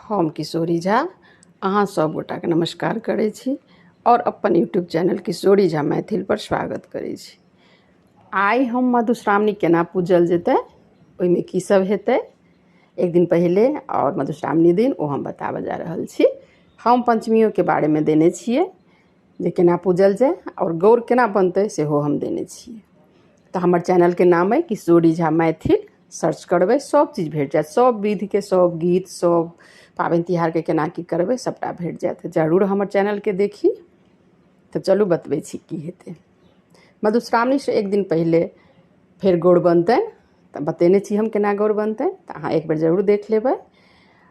हम किशोरी झा अहाँ सब गोटा के नमस्कार करै छी और अपन यूट्यूब चैनल किशोरी झा मैथिल पर स्वागत करै छी। आइ हम मधुश्रावणी केना पूजल जेतै, ओहिमे की सब हेतै एक दिन पहले और मधुश्रावणी दिन ओ हम बताबऽ जा रहल छी। हम पंचमियों के बारे में देने छियै जे केना पूजल जाय और गौर केना बनतै सेहो हम देने छियै। तो हमर चैनल के नाम है किशोरी झा मैथिल, सर्च करबै सब चीज़ भेट जायत, सब विधि के सब गीत सब पाबनि तिहार के केना की करबै सबटा भेट जायत। जरूर हमर चैनल के देखी। तो चलू बतबै छी की हेतै। मधुश्रावणी से एक दिन पहले फेर गौर बनतै, तो बतेने छी हम केना गौर बनतै, तो अहाँ एक बेर जरूर देख लेबै।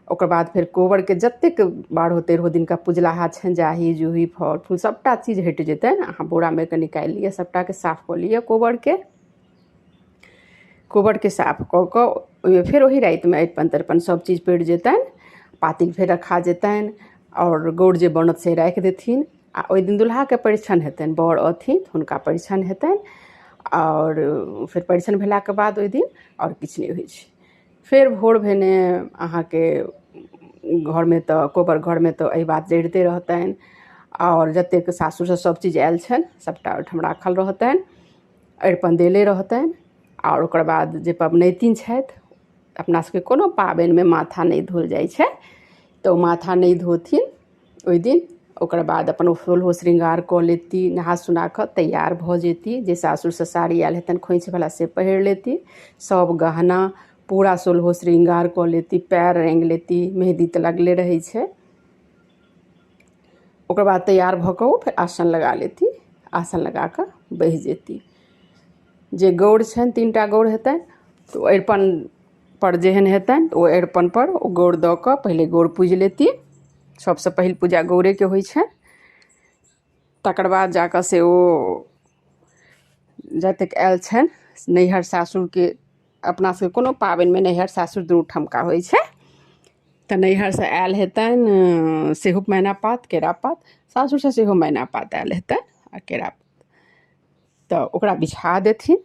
ओकर बाद फिर कोबर के जतेक 12-13 दिन का पुजलाहा छनि, जाही जूही फल फूल सबटा चीज हटि जेतनि। अहाँ बोरा में के निकालि लिअ, सबटा के साफ कऽ लिअ। कोबर के साफ कऽ कऽ फिर वही राति में अरिपन तरिपन सब चीज पड़ि जेतनि। पातिल फेर रखा जेतनि और गौर जे बनत से राखि देथिन। आ ओहि दिन दुल्हा के परिछन हेतनि, बर अथिन हुनका परिछन हेतनि और फिर परिछन भेला के बाद ओहि दिन और किछु नहि होइ छै। फिर भोर भेने अहाँ के घर में तो कोबर घर में तो एहि बात जड़िते रहतनि और जतेक सासुर से सब चीज आयल छनि सबटा ओहिठाम राखल रहतनि, अरिपन देले रहतनि। और ओकर बाद जे पबनैतिन छथि, अपना सबके कोनो पाबनि में माथा नहीं धोल जाइ छै, तो माथा नहीं धोथिन ओहि दिन। ओकर बाद अपन सोलहो श्रृंगार कऽ लेती, नहा सुना कऽ तैयार भऽ जेती। जे सासुर से साड़ी आयल हेतनि खोइछ वाला से पहिर लेती, सब गहना पूरा सोलहो श्रृंगार कऽ लेती, पैर रंगि लेती, मेहंदी तऽ लगले रहै छै। ओकर बाद तैयार भऽ कऽ फिर आसन लगा लेती, आसन लगा कऽ बहि जेती। जे गौर छनि 3टा गौर हेतनि, तो अरिपन पर जेहन हेतनि ओ अरिपन पर ओ गौर दऽ कऽ पहिले गौर पूजि लेती। सबसे पहिल पूजा गौरे के होइ छै। तकर बाद जाकऽ से ओ जतेक आयल छनि नैहर सासुर के, अपना सबके कोनो पाबनि में नैहर सासुर दुनू ठमका होइ छै। तऽ नैहर से आयल हेतनि सेहो मैना पात केरा पात, सासुर से सेहो मैना पात आयल हेतनि आ केरा पात, तऽ ओकरा बिछा देथिन।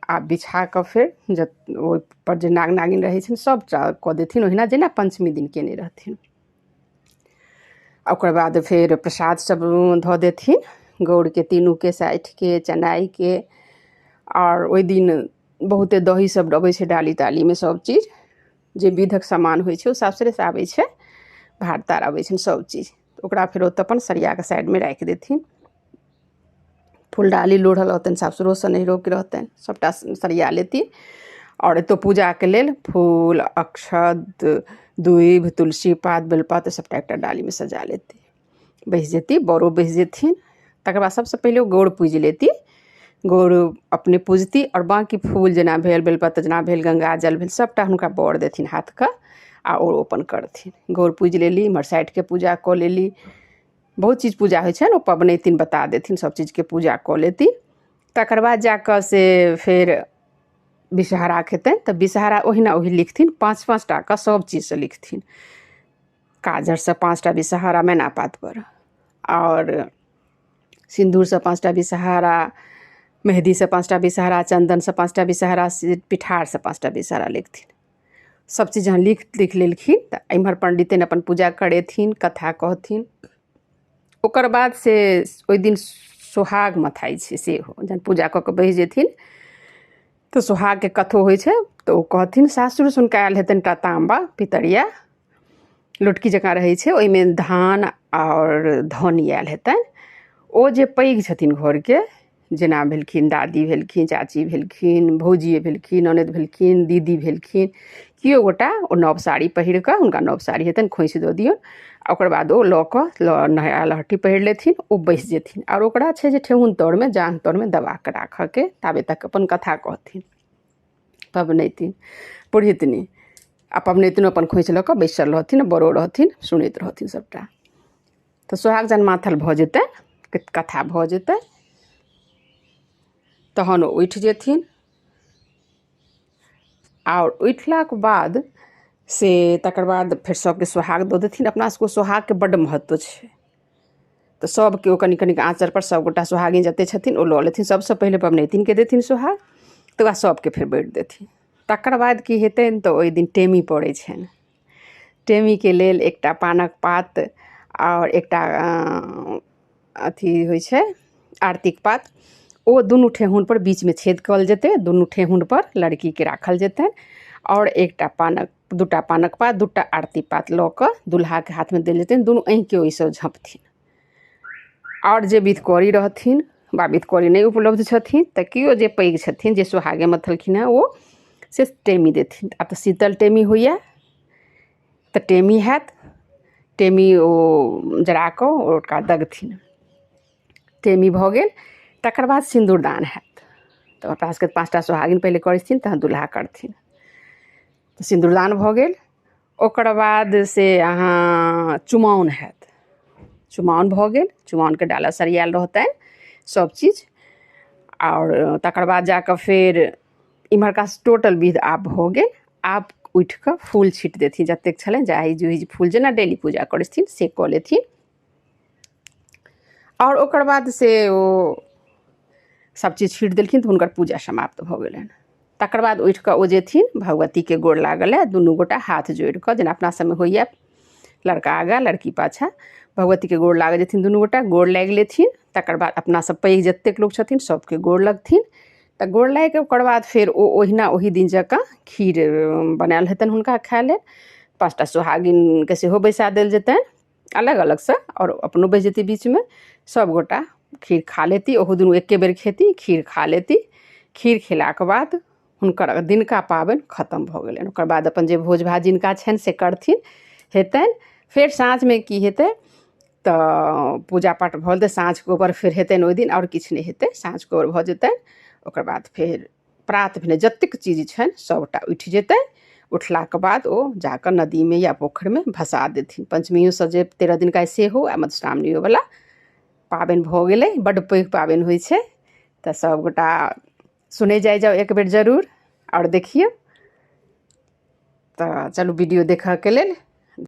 आ बिछा कऽ फेर ओहि पर जे नाग नागिन रहै छनि सब कऽ देथिन ओहिना जेना पंचमी दिन केने रहथिन। ओकर बाद फिर प्रसाद सब धऽ देथिन गौर के, तीनू के, साठि के, चनाई के। और ओहि दिन बहुते दही सब अबै छै डाली ताली में, सब चीज जे विधक सामान होइ छै ओ सासुरे से आबै छै, भार तार आबै छै सब चीज। ओकरा फिर ओतऽ अपन सरिया के साइड में राखि देथिन। फूल डाली लोढ़ल रहतनि सासुरो से नैहरो के रहतनि, सबटा सरिया लेती। और एतो पूजा के लेल फूल अक्षत दूइब तुलसी पात बेलपात सबटा एकटा डाली में सजा लेती, बहि जेती। बड़ो बहि जेथिन। तकर बाद सबसे पहिले गौर पूजि लेती, गौर अपने पूजती और बाकी फूल जेना भेल बेलपत्र जेना भेल गंगा जल भेल सबटा हुनका बर देथिन हाथ के आ ओ अपन करथिन। गौर पूजि लेली, इम्हर साठि के पूजा कऽ लेली, बहुत चीज पूजा होइ छै ने, ओ पबनैतिन बता देथिन सब चीज के पूजा कऽ लेती। तकर बाद जाकऽ से फिर विषहारा खेतनि, तऽ विषहारा ओहिना ओहि लिखथिन 5-5 टा के सब चीज से लिखथिन। काजर से 5टा विषहारा मैना पात पर, और सिंदूर से 5टा विषहारा, मेहंदी से 5टा विषहारा, चंदन से 5टा विषहारा, पिठार से 5टा विषहारा लिखथिन। सब चीज जहाँ लिख लेलखिन तऽ इम्हर पंडितन अपन पूजा करेथिन, कथा कहथिन। ओकर बाद से ओहि दिन सोहाग मथाइ छै सेहो, जहन पूजा कऽ के बहि जेथिन तो सोहाग के कथो होइ छै। तो ओ कहथिन सासुर से हुनका आयल हेतनि टा तांबा पितरिया लोटकी जकाँ रहै छै, ओहिमे धान और धन आयल हेतनि। ओ जे पैघ छथिन घर के, जेना भेलखिन दादी भेलखिन, चाची भेलखिन, भौजिए भेलखिन, ननद भेलखिन, दीदी भेलखिन, केओ गोटा ओ नव साड़ी पहिर कऽ, हुनका नव साड़ी हेतनि खोइछ दऽ दियौन। ओकर बाद ओ लऽ कऽ नया लहठी पहिर लेथिन, ओ बैस जेथिन। और ओकरा छै जे ठेहुन तर में जांघ तर में दबा कऽ राखऽ के, ताबे तक अपन कथा कहथिन पबनैतिन पुरहितनी। आ पबनैतिनो अपन खोइछ लऽ कऽ बैसल रहथिन, बड़ो रहथिन, सुनैत रहथिन सबटा। तऽ सोहाग जहन माथल भऽ जेतै, कथा भऽ जेतै, तहन ओ उठि जेथिन। और उठलाक बाद से तकर बाद फिर सबके सोहाग दऽ देथिन। अपना सबके सोहाग के बड्ड महत्व छै, तो सबके ओ कनि कनि आँचर पर सब गोटा सोहागिन जते छथिन ओ लऽ लेथिन। सबसे पहिले पबनैतिन के देथिन सोहाग, तकर बाद सबके फिर बाँटि देथिन। तकर बाद की हेतनि तऽ ओहि दिन टेमी पड़ै छनि। टेमी के लेल एकटा पानक पात और एकटा अथी होइ छै आरतीक पात, ओ दुनू ठेहुन पर बीच में छेद कल जेतै, दुनू ठेहुन पर लड़की के राखल जेतै और एकटा पानक दूटा पानक पात दूटा आरती पात लऽ कऽ दुल्हा के हाथ में देल जेतै, दुनू आँखि के ओइसँ झँपथिन। और जे विधकरी रहथिन बा विधकरी नहीं उपलब्ध छथिन तऽ केओ जे पैघ छथिन जे सोहागे मथलखिन हेँ ओ से टेमी देथिन। आब तऽ शीतल टेमी होइए तऽ टेमी हैत, टेमी ओ जरा कऽ ओकरा दगथिन, टेमी भऽ गेल। तकर बाद सिन्दूरदान हैत, तऽ अपना सबके 5टा सोहागिन पहिले करै छथिन तहन दुल्हा करथिन। तऽ सिन्दूरदान भऽ गेल। ओकर बाद से अहाँ चुमाओन हैत, चुमाओन भऽ गेल, चुमाओनके डाला सरियाल रहतनि सब चीज। और तकर बाद जाकऽ फेर इम्हरका टोटल विध आब भऽ गेल। आब उठि कऽ फूल छीट देथिन, जतेक छलनि जाहि जुहि फूल जेना डेली पूजा करै छथिन से कऽ लेथिन। और ओकर बाद से ओ सब चीज छीट देलखिन तऽ हुनकर पूजा समाप्त भऽ गेलनि। तकर बाद उठि कऽ ओ जेथिन भगवतीके गोर लागल है, दुनू गोटा हाथ जोड़ि कऽ, जेना अपना सबमे होइए लड़का आगा लड़की पाछा, भगवतीके गोर लागऽ जेथिन, दुनू गोटा गोर लागि लेथिन। तकर बाद अपना सब पैघ जतेक लोक छथिन सबके गोर लगथिन। तऽ गोर लागि कऽ ओकर बाद फेर ओ ओहिना ओहि दिन जकाँ खीर बनायल हेतनि हुनका खाय लेल। 5टा सोहागिनके सेहो बैसा देल जेतनि अलग अलगसँ, और अपनो बैस जेती बीचमे, सब गोटा खीर खा लेती, ओहो दुनू एके बेर खेती खीर खा लेती। खीर खेलाके बाद हुनकर दिनका पाबनि खतम भऽ गेलनि। ओकर बाद अपन जे भोज भात जिनका छनि से करथिन हेतनि। फेर साँझमे की हेतै तऽ पूजा पाठ भऽ जेतै, साँझ कोबर फेर हेतनि ओहि दिन, और किछु नहि हेतै, साँझ कोबर भऽ जेतनि। ओकर बाद फेर प्रात भेने जतेक चीज छनि सबटा उठि जेतै। उठलाके बाद ओ जाकऽ नदीमे या पोखरिमे भसा देथिन। पंचमियोसँ जे 13 दिनका सेहो आ मधुश्रावणियोवला पाबनि भऽ गेलै। बड्ड पैघ पाबनि होइ छै, तऽ सबगोटा सुनै जाओ एक बेर जरूर और देखियौ। तऽ चलू वीडियो देखऽके लेल